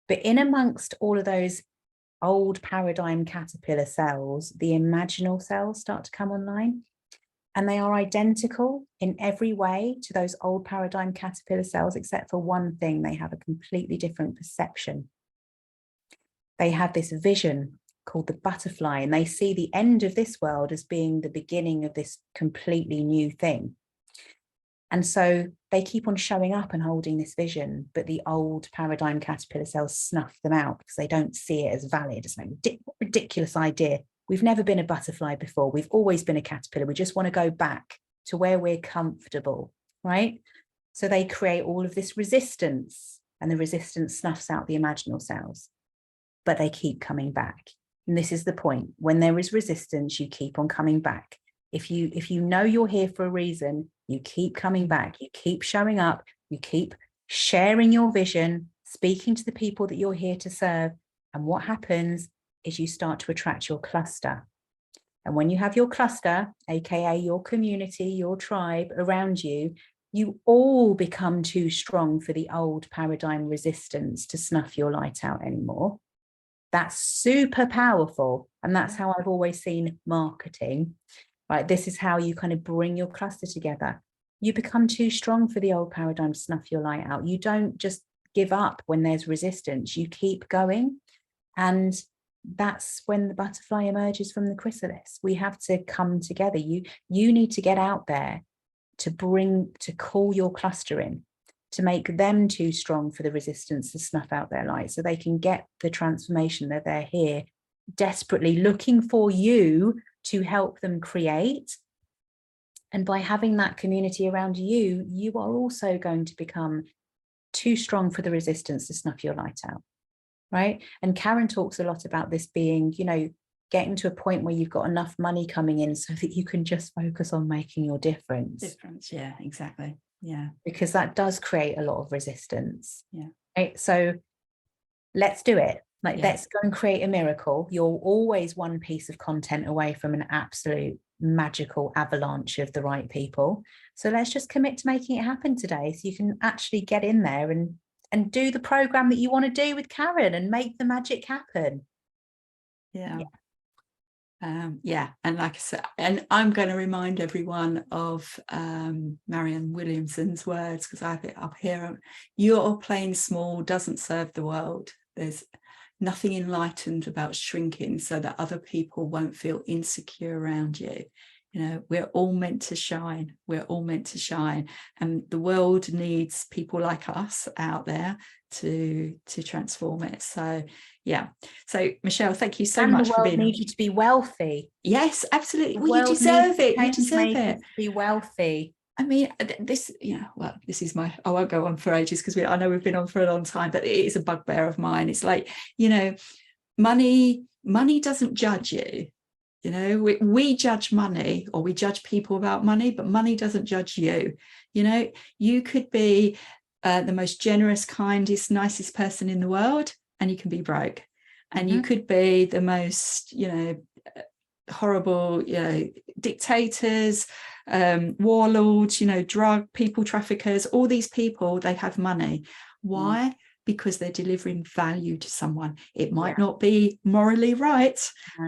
But in amongst all of those old paradigm caterpillar cells, the imaginal cells start to come online. And they are identical in every way to those old paradigm caterpillar cells, except for one thing: they have a completely different perception. They have this vision called the butterfly, and they see the end of this world as being the beginning of this completely new thing. And so they keep on showing up and holding this vision, but the old paradigm caterpillar cells snuff them out because they don't see it as valid. It's like a ridiculous idea. We've never been a butterfly before. We've always been a caterpillar. We just want to go back to where we're comfortable, right? So they create all of this resistance, and the resistance snuffs out the imaginal cells, but they keep coming back. And this is the point: when there is resistance, you keep on coming back. If you know you're here for a reason, you keep coming back, you keep showing up, you keep sharing your vision, speaking to the people that you're here to serve. And what happens is you start to attract your cluster. And when you have your cluster, aka your community, your tribe around you, you all become too strong for the old paradigm resistance to snuff your light out anymore. That's super powerful. And that's how I've always seen marketing, right? This is how you kind of bring your cluster together. You become too strong for the old paradigm to snuff your light out. You don't just give up when there's resistance. You keep going. And that's when the butterfly emerges from the chrysalis. We have to come together. You need to get out there to call your cluster in, to make them too strong for the resistance to snuff out their light, so they can get the transformation that they're here desperately looking for you to help them create. And by having that community around you, you are also going to become too strong for the resistance to snuff your light out. Right. And Karen talks a lot about this being, getting to a point where you've got enough money coming in so that you can just focus on making your difference. Yeah, exactly. Yeah. Because that does create a lot of resistance. Yeah. Right. So let's do it. Let's go and create a miracle. You're always one piece of content away from an absolute magical avalanche of the right people. So let's just commit to making it happen today, so you can actually get in there and do the program that you want to do with Karen and make the magic happen. Yeah. And like I said, and I'm going to remind everyone of Marianne Williamson's words, because I think up here, you're playing small doesn't serve the world. There's nothing enlightened about shrinking so that other people won't feel insecure around you. You know, we're all meant to shine. We're all meant to shine, and the world needs people like us out there to transform it. So yeah. So Michelle, thank you so and much the for world being. needs you to be wealthy. Yes, absolutely. The Well, you world deserve needs it. You change deserve makers it. to be wealthy. I mean, this, you know, well, this is my, I won't go on for ages because I know we've been on for a long time, but it is a bugbear of mine. It's like, you know, money doesn't judge you. You know, we judge money, or we judge people about money, but money doesn't judge you. You know, you could be the most generous, kindest, nicest person in the world, and you can be broke. And you could be the most, you know, horrible, you know, dictators, warlords, you know, drug people traffickers, all these people, they have money. Why? Because they're delivering value to someone. It might not be morally right,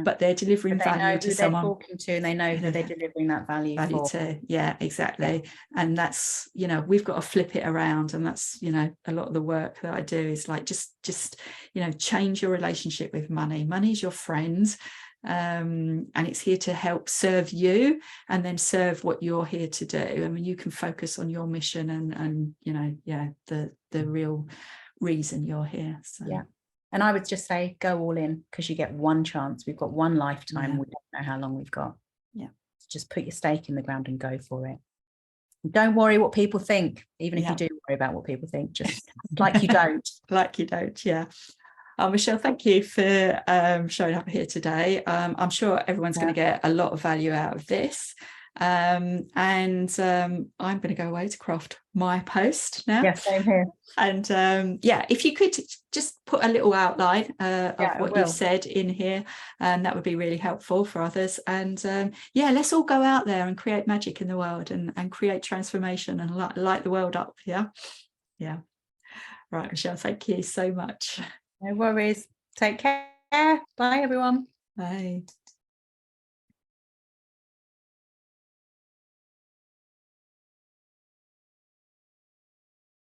but they're delivering value to someone. They're talking to, and they know who they're delivering that value for. To. Yeah, exactly. And that's, you know, we've got to flip it around, and that's, you know, a lot of the work that I do is like just you know, change your relationship with money. Money's your friend, and it's here to help serve you and then serve what you're here to do. I mean, you can focus on your mission and you know, yeah, the real reason you're here. So yeah. And I would just say, go all in, because you get one chance. We've got one lifetime. We don't know how long we've got. Yeah. Just put your stake in the ground and go for it. Don't worry what people think, even if you do worry about what people think, just like you don't. Like you don't, yeah. Michelle, thank you for showing up here today. I'm sure everyone's going to get a lot of value out of this. And I'm going to go away to craft my post now. Yeah, same here. And yeah, if you could just put a little outline of what you've said in here, that would be really helpful for others. And yeah, let's all go out there and create magic in the world and create transformation and light the world up. Yeah. Right, Michelle, thank you so much. No worries. Take care. Bye, everyone. Bye.